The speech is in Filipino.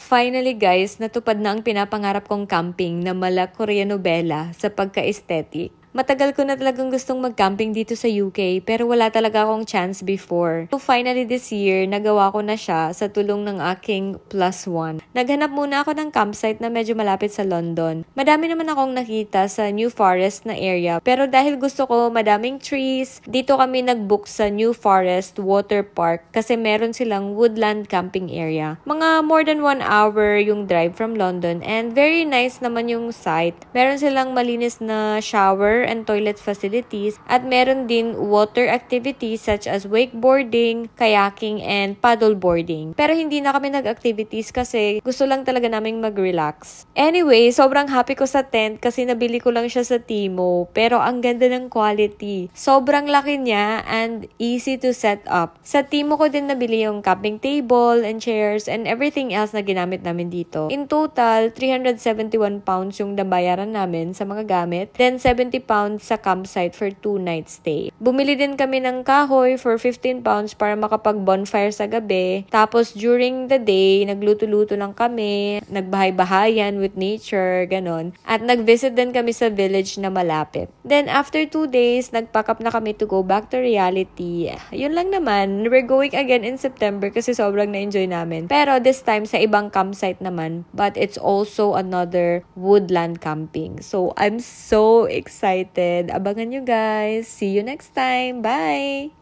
Finally guys, natupad na ang pinapangarap kong camping na mala Korean novela sa pagka-aesthetic. Matagal ko na talagang gustong mag-camping dito sa UK pero wala talaga akong chance before. So finally this year, nagawa ko na siya sa tulong ng aking +1. Naghanap muna ako ng campsite na medyo malapit sa London. Madami naman akong nakita sa New Forest na area pero dahil gusto ko madaming trees, dito kami nag-book sa New Forest Water Park kasi meron silang woodland camping area. Mga more than 1 hour yung drive from London and very nice naman yung site. Meron silang malinis na shower and toilet facilities at meron din water activities such as wakeboarding, kayaking, and paddleboarding. Pero hindi na kami nag-activities kasi gusto lang talaga naming mag-relax. Anyway, sobrang happy ko sa tent kasi nabili ko lang siya sa Temu pero ang ganda ng quality. Sobrang laki niya and easy to set up. Sa Temu ko din nabili yung camping table and chairs and everything else na ginamit namin dito. In total, £371 yung nabayaran namin sa mga gamit. Then, £70 sa campsite for 2 night stay. Bumili din kami ng kahoy for £15 para makapag-bonfire sa gabi. Tapos during the day, nagluto-luto lang kami, nagbahay-bahayan with nature, ganon. At nag-visit din kami sa village na malapit. Then after 2 days, nag-pack up na kami to go back to reality. Yun lang naman. We're going again in September kasi sobrang na-enjoy namin. Pero this time sa ibang campsite naman. But it's also another woodland camping. So I'm so excited. Abangan nyo guys. See you next time. Bye!